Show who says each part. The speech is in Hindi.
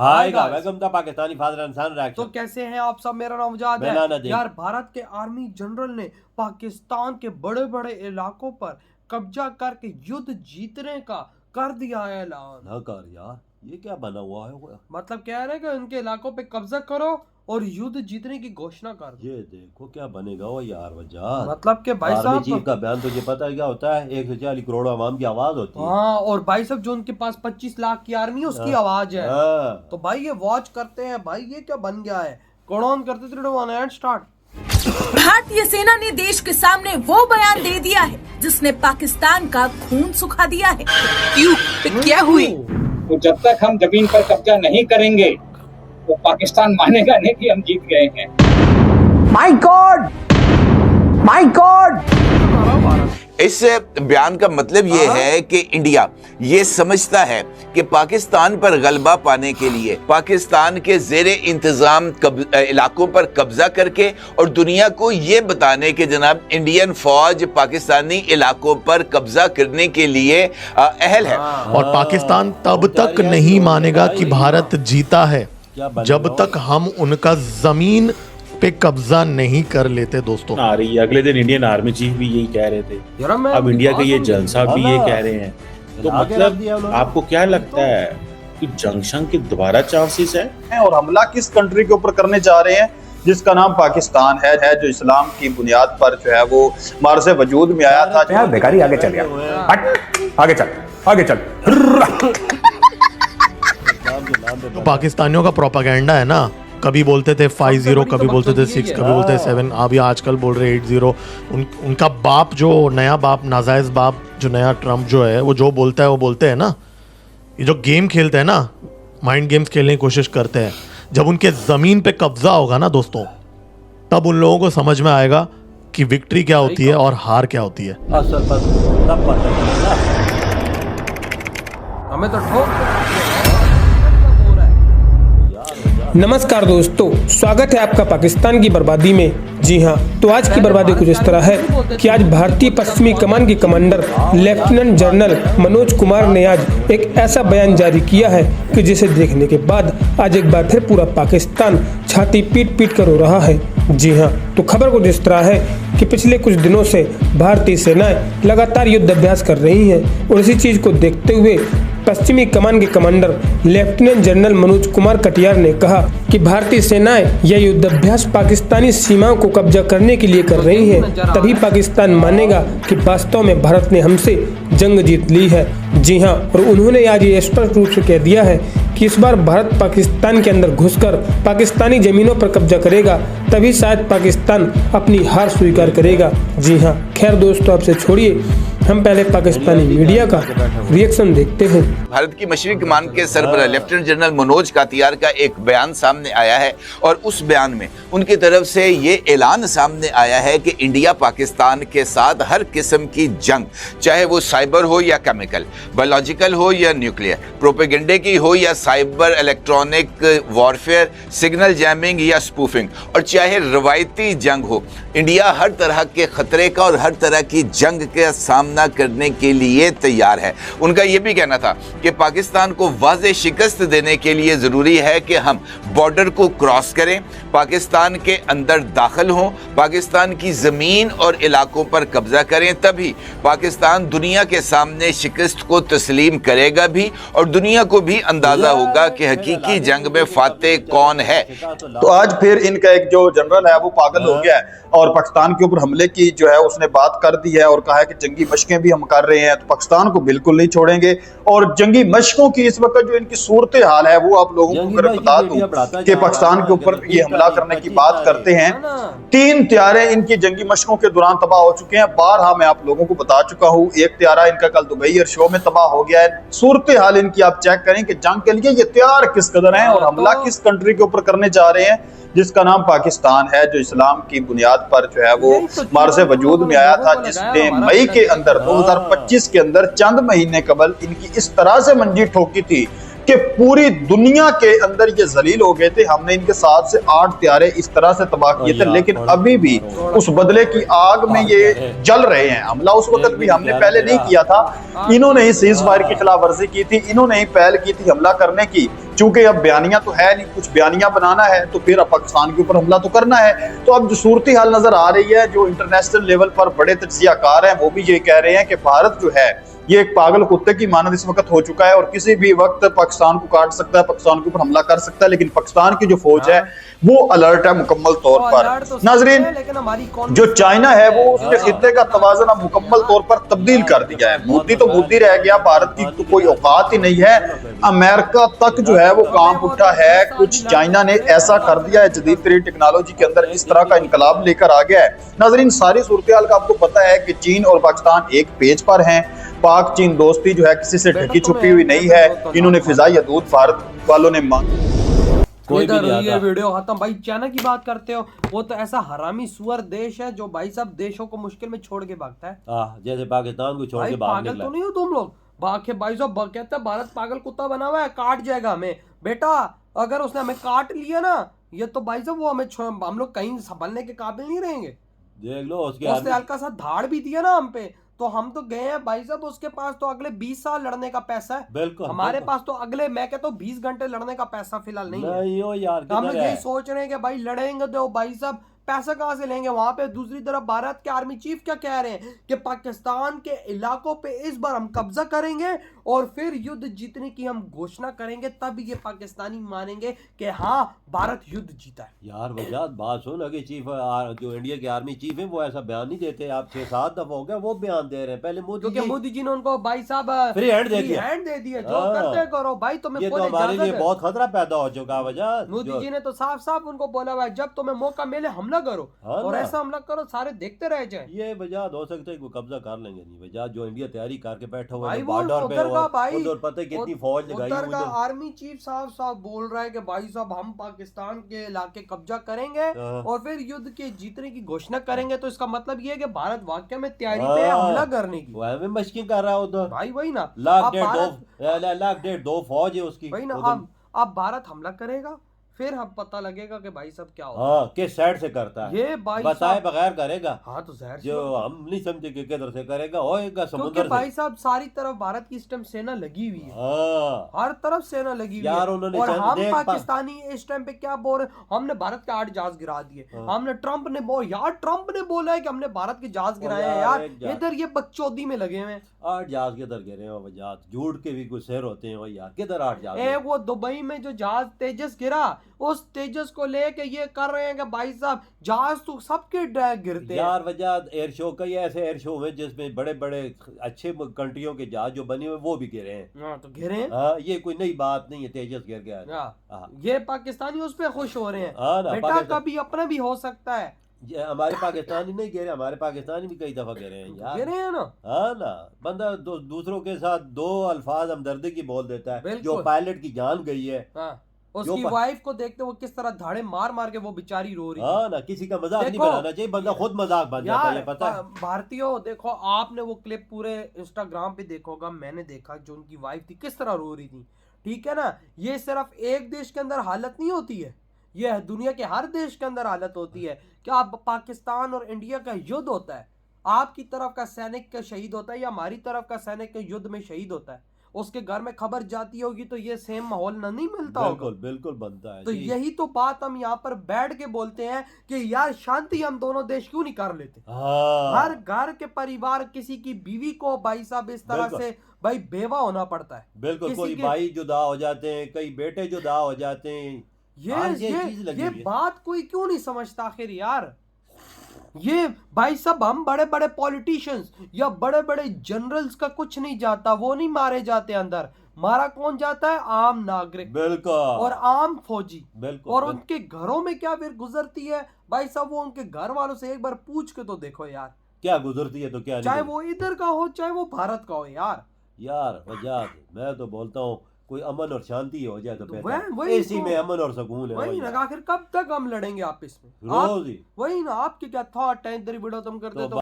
Speaker 1: Hi guys, welcome to Pakistani father and son reaction.
Speaker 2: तो कैसे हैं आप सब? मेरा नाम मुजाहिद है। यार, भारत के आर्मी जनरल ने पाकिस्तान के बड़े बड़े इलाकों पर कब्जा करके युद्ध जीतने का कर दिया है ऐलान।
Speaker 1: ना कर यार, ये क्या बना हुआ है?
Speaker 2: मतलब कह रहे हैं कि उनके इलाकों पे कब्जा करो और युद्ध जीतने की घोषणा कर दो।
Speaker 1: ये देखो क्या बनेगा वो यार वजह।
Speaker 2: मतलब के भाई साहब
Speaker 1: चीफ का बयान तुझे पता है क्या होता है? 140 करोड़ आवाम की आवाज होती है।
Speaker 2: हाँ, और भाई साहब जो उनके पास 25 लाख की आर्मी है उसकी आवाज है। तो भाई ये वॉच करते हैं भाई, ये क्या बन गया है। कौन करते 3 2 1 एंड स्टार्ट।
Speaker 3: भारतीय सेना ने देश के सामने वो बयान दे दिया है जिसने पाकिस्तान का खून सुखा दिया है। क्यों? क्या हुई?
Speaker 4: तो जब तक हम जमीन पर कब्जा नहीं करेंगे तो पाकिस्तान मानेगा नहीं कि हम जीत गए हैं।
Speaker 5: My God, my God.
Speaker 6: इस बयान का मतलब ये है कि इंडिया ये समझता है कि पाकिस्तान पर गलबा पाने के लिए पाकिस्तान के जेरे इंतजाम इलाकों पर कब्जा करके और दुनिया को ये बताने के जनाब इंडियन फौज पाकिस्तानी इलाकों पर कब्जा करने के लिए अहल है।
Speaker 7: और पाकिस्तान तब तक नहीं मानेगा कि भारत जीता है जब तक हम उनका जमीन पे कब्जा नहीं कर लेते। दोस्तों
Speaker 8: आ रही है, अगले दिन इंडियन आर्मी चीफ भी यही कह रहे थे, अब इंडिया के ये जनरल साहब भी ये कह रहे हैं। तो मतलब आपको क्या लगता है कि जंक्शन के दोबारा चांसेस है?
Speaker 9: और हमला किस कंट्री के ऊपर करने जा रहे हैं जिसका नाम पाकिस्तान है जो इस्लाम की बुनियाद पर जो है वो मार से वजूद में आया था।
Speaker 5: यार बेकारी, आगे चल यार, हट, आगे चल, आगे चल।
Speaker 7: तो पाकिस्तानियों का प्रोपेगेंडा है ना, कभी बोलते थे 5-0, कभी बोलते थे 6, कभी बोलते थे 7, अभी आजकल बोल रहे 8-0। उनका बाप, जो नया बाप, नाजायज बाप, जो नया ट्रम्प जो है, वो जो बोलता है वो बोलते हैं ना। ये जो गेम खेलते हैं ना, माइंड गेम्स खेलने की कोशिश करते हैं, जब उनके ज़मीन पे कब्जा होगा ना दोस्तों, तब उन लोगों को समझ में आएगा कि विक्ट्री क्या होती है और हार क्या होती है।
Speaker 2: हमें तो ठोक।
Speaker 10: नमस्कार दोस्तों, स्वागत है आपका पाकिस्तान की बर्बादी में। जी हाँ, तो आज की बर्बादी कुछ इस तरह है कि आज भारतीय पश्चिमी कमान के commander lieutenant general Manoj Kumar ने आज एक ऐसा बयान जारी किया है कि जिसे देखने के बाद आज एक बार फिर पूरा पाकिस्तान छाती पीट पीट कर रो रहा है। जी हाँ, तो खबर कुछ इस तरह है कि पिछले कुछ दिनों से भारतीय सेनाएं लगातार युद्ध अभ्यास कर रही हैं और इसी चीज को देखते हुए पश्चिमी कमान के commander lieutenant general Manoj Kumar Katiyar ने कहा कि भारतीय सेनाएं यह युद्ध अभ्यास पाकिस्तानी सीमाओं को कब्जा करने के लिए कर रही हैं, तभी पाकिस्तान मानेगा कि वास्तव में भारत ने हमसे जंग जीत ली है। जी हाँ, और उन्होंने आज ये स्पष्ट रूप से कह दिया है कि इस बार भारत पाकिस्तान के अंदर घुसकर पाकिस्तानी जमीनों पर कब्जा करेगा, तभी शायद पाकिस्तान अपनी हार स्वीकार करेगा। जी हाँ, खैर दोस्तों, आपसे छोड़िए, हम पहले पाकिस्तानी मीडिया का रिएक्शन देखते हैं।
Speaker 6: भारत की मशरक़ी कमान के सरबराह लेफ्टिनेंट जनरल मनोज कटियार का एक बयान सामने आया है और उस बयान में उनकी तरफ से ये ऐलान सामने आया है कि इंडिया पाकिस्तान के साथ हर किस्म की जंग, चाहे वो साइबर हो या केमिकल, बायोलॉजिकल हो या न्यूक्लियर, प्रोपेगेंडे की हो या cyber electronic warfare, signal jamming या स्पूफिंग, और चाहे रवायती जंग हो, इंडिया हर तरह के खतरे का और हर तरह की जंग का सामना करने के लिए तैयार है। उनका यह भी कहना था कि पाकिस्तान को वाज़ेह शिकस्त देने के लिए ज़रूरी है कि हम बॉर्डर को क्रॉस करें, पाकिस्तान के अंदर दाखिल हों, पाकिस्तान की ज़मीन और इलाकों पर कब्जा करें, तभी पाकिस्तान दुनिया के सामने शिकस्त को तस्लीम करेगा भी और दुनिया को भी अंदाज़ा होगा कि हकीकी जंग में फातेह कौन है।
Speaker 9: तो आज फिर इनका एक जो जनरल है वो पागल हो गया है और पाकिस्तान के ऊपर हमले की जो है उसने बात कर दी है और कहा है कि जंगी मशकें भी हम कर रहे हैं, तो पाकिस्तान को बिल्कुल नहीं छोड़ेंगे। और जंगी मशकों की इस वक्त जो इनकी सूरत हाल है वो आप लोगों को बता दूं कि पाकिस्तान के ऊपर ये हमला करने की बात करते हैं। 3 त्यारे इनकी जंगी मशकों के दौरान तबाह हो चुके हैं। बारहा मैं आप लोगों को बता चुका हूँ, एक त्यारा इनका कल दुबई एयर शो में तबाह हो गया है। सूरत हाल इनकी आप चेक करें कि जंग के लिए ये तैयार किस कदर है और हमला किस कंट्री के ऊपर करने जा रहे हैं जिसका नाम पाकिस्तान है, जो इस्लाम की बुनियाद पर जो है वो मार से वजूद में आया था, जिसने मई के अंदर 2025 के अंदर चंद महीने कबल इनकी इस तरह से मंजी ठोकी थी कि पूरी दुनिया के अंदर ये जलील हो गए थे। हमने इनके 7 से 8 त्यारे इस तरह से तबाह किए थे, लेकिन अभी भी उस बदले की आग में ये जल रहे हैं। हमला उस वक्त भी हमने पहले नहीं किया था, इन्होंने ही सीज़ फायर की खिलाफ वर्जी की थी, इन्होंने ही पहल की थी हमला करने की। चूंकि अब बयानियां तो है नहीं, कुछ बयानियां बनाना है तो फिर अब पाकिस्तान के ऊपर हमला तो करना है। तो अब जो सूरत हाल नजर आ रही है, जो इंटरनेशनल लेवल पर बड़े तज्जियाकार हैं वो भी ये कह रहे हैं कि भारत जो है ये एक पागल कुत्ते की मानद इस वक्त हो चुका है और किसी भी वक्त पाकिस्तान को काट सकता है, पाकिस्तान के ऊपर हमला कर सकता है। लेकिन पाकिस्तान की जो फौज है वो अलर्ट है मुकम्मल तौर पर। नाजरीन, जो चाइना है वो उसके खित्ते का तवाज़ुन अब मुकम्मल तौर पर तब्दील कर दिया है। मोदी तो मोदी रह गया, भारत की तो कोई औकात ही नहीं है। अमेरिका तक जो है वो कांप उठा है। कुछ चाइना ने ऐसा कर दिया है, जदीद तरीन टेक्नोलॉजी के अंदर इस तरह का इनकलाब लेकर आ गया है। नाजरीन, सारी सूरत हाल का आपको पता है कि चीन और पाकिस्तान एक पेज पर हैं। पाक चीन दोस्ती जो है किसी से ढकी छुपी हुई नहीं है। इन्होंने फिजाई हदूद भारत वालों ने
Speaker 2: कोई भी नहीं ये वीडियो खत्म। भाई चाइना की बात करते हो, वो तो ऐसा हरामी सुअर देश है जो भाई सब देशों को मुश्किल में छोड़ के भागता है।
Speaker 1: जैसे पाकिस्तान को छोड़ के
Speaker 2: पागल तो नहीं हो तुम लोग। बाकी भाई साहब कहते हैं भारत पागल कुत्ता बना हुआ है, काट जाएगा हमें। बेटा अगर उसने हमें काट लिया ना, ये तो भाई साहब वो हम लोग कहीं संभलने के काबिल नहीं रहेंगे।
Speaker 1: देख लो
Speaker 2: उसने हल्का सा धाड़ भी दिया ना हम पे, तो हम तो गए हैं भाई साहब। उसके पास तो अगले 20 साल लड़ने का पैसा है।
Speaker 1: बिल्कुल,
Speaker 2: हमारे पास तो अगले मैं कहता हूँ 20 घंटे लड़ने का पैसा फिलहाल नहीं है।
Speaker 1: यार
Speaker 2: हम लोग यही सोच रहे हैं कि भाई लड़ेंगे तो भाई साहब पैसा कहां से लेंगे वहां पे। दूसरी तरफ भारत के आर्मी चीफ क्या कह रहे हैं कि पाकिस्तान के इलाकों पे इस बार हम कब्जा करेंगे और फिर युद्ध जीतने की हम घोषणा करेंगे, तब ये पाकिस्तानी मानेंगे कि हाँ भारत युद्ध जीता है।
Speaker 1: यार वजाद बात सुन, अगे चीफ जो इंडिया के आर्मी चीफ है वो ऐसा बयान नहीं देते। आप 6-7 दफा हो गया वो बयान दे रहे हैं। पहले
Speaker 2: मोदी जी ने उनको भाई साहब
Speaker 1: फ्री हैंड दे
Speaker 2: दिया, जो करते करो भाई। तुम्हें
Speaker 1: ये तो हमारे लिए बहुत खतरा पैदा हो चुका वजाद।
Speaker 2: मोदी जी ने तो साफ साफ उनको बोला हुआ है जब तुम्हें मौका मिले हमला करो और ऐसा हमला करो सारे देखते रह जाए।
Speaker 1: ये वजाद हो सकता है कि कब्जा कर लेंगे नहीं। वजाद जो इंडिया तैयारी करके बैठा हुआ है
Speaker 2: बॉर्डर पे,
Speaker 1: उधर पता है कितनी फौज लगाई
Speaker 2: उधर का आर्मी चीफ साफ साफ बोल रहा है कि भाई साहब हम पाकिस्तान के इलाके कब्जा करेंगे और फिर युद्ध के जीतने की घोषणा करेंगे। तो इसका मतलब ये है कि भारत वाकई में तैयारी पे है हमला करने की।
Speaker 1: वह मशकिंग कर रहा है उधर
Speaker 2: भाई, वही ना
Speaker 1: लाख डेढ़ दो फौज है उसकी।
Speaker 2: वही ना अब भारत हमला करेगा फिर हम पता लगेगा कि भाई सब क्या होता
Speaker 1: है, किस साइड से करता है
Speaker 2: ये भाई
Speaker 1: बताए बगैर करेगा।
Speaker 2: हाँ तो जहर
Speaker 1: जो हम नहीं समझे कि किधर से करेगा होएगा समुद्र से।
Speaker 2: भाई साहब सारी तरफ भारत की इस टाइम सेना लगी हुई है, हर तरफ सेना लगी हुई है। और हम पाकिस्तानी इस टाइम पे क्या बोल रहे, हमने भारत के 8 जहाज गिरा दिए। हमने ट्रंप ने बोला है कि हमने भारत के जहाज गिराए हैं। यार इधर ये बकचोदी में लगे हुए हैं।
Speaker 1: 8 जहाज किधर गिरे हैं वजाद, झूठ के भी कुछ शेर होते हैं यार। किधर 8 जहाज?
Speaker 2: वो दुबई में जो जहाज तेजस गिरा, उस तेजस को लेके ये कर रहे हैं कि भाई साहब जहाज तो सबके गिरते हैं।
Speaker 1: यार वजाद एयर शो कई ऐसे एयर शो हुए जिसमें बड़े बड़े अच्छे कंट्रियों के जहाज जो बने हुए वो भी गिरे हैं।
Speaker 2: तो गिरे हैं,
Speaker 1: ये कोई नई बात नहीं है। तेजस गिर गया,
Speaker 2: ये पाकिस्तानी उस पर खुश हो रहे हैं। बेटा कभी अपना भी हो सकता है।
Speaker 1: हमारे पाकिस्तानी नहीं गिरे, हमारे पाकिस्तानी भी कई दफा गिरे हैं यार।
Speaker 2: गिरे हैं ना।
Speaker 1: हाँ ना, बंदा दूसरों के साथ 2 अल्फाज हमदर्दी की बोल देता है। जो पायलट की जान गई है,
Speaker 2: उसकी वाइफ को देखते वो किस तरह धाड़े मार मार के वो बेचारी रो रही है।
Speaker 1: हाँ ना, किसी का मजाक नहीं बनाना चाहिए, बंदा खुद मजाक बन जाता है। पता है
Speaker 2: भारतीयों, देखो आपने वो क्लिप पूरे इंस्टाग्राम पे देखा होगा, मैंने देखा जो उनकी वाइफ थी किस तरह रो रही थी। ठीक है ना, ये सिर्फ एक देश के अंदर हालत नहीं होती है, ये दुनिया के हर देश के अंदर हालत होती है। क्या पाकिस्तान और इंडिया का युद्ध होता है, आपकी तरफ का सैनिक का शहीद होता है या हमारी तरफ का सैनिक के युद्ध में शहीद होता है, उसके घर में खबर जाती होगी तो ये सेम माहौल नहीं मिलता होगा।
Speaker 1: बिल्कुल बनता है।
Speaker 2: तो यही तो बात हम यहाँ पर बैठ के बोलते हैं कि यार शांति हम दोनों देश क्यों नहीं कर लेते। हर घर के परिवार किसी की बीवी को भाई साहब इस तरह से भाई बेवा होना पड़ता है।
Speaker 1: बिल्कुल, कोई भाई जुदा हो जाते हैं, कई बेटे जुदा हो जाते हैं।
Speaker 2: ये बात कोई क्यों नहीं समझता आखिर यार। ये भाई साहब हम बड़े बड़े पॉलिटिशियंस या बड़े बड़े जनरल्स का कुछ नहीं जाता, वो नहीं मारे जाते अंदर। मारा कौन जाता है? आम नागरिक।
Speaker 1: बिल्कुल।
Speaker 2: और आम फौजी।
Speaker 1: बिल्कुल।
Speaker 2: और उनके घरों में क्या फिर गुजरती है भाई साहब, वो उनके घर वालों से एक बार पूछ के तो देखो यार
Speaker 1: क्या गुजरती है। तो क्या,
Speaker 2: चाहे वो इधर का हो चाहे वो भारत का हो
Speaker 1: यार वजाद मैं तो बोलता हूँ कोई अमन और शांति हो जाए तो बेहतर। इसी में अमन और सुकून है।
Speaker 2: वही ना, आखिर कब तक हम लड़ेंगे आपस में?
Speaker 1: रोज ही
Speaker 2: वही ना, आपके क्या थॉट है? इधर वीडियो तुम करते तो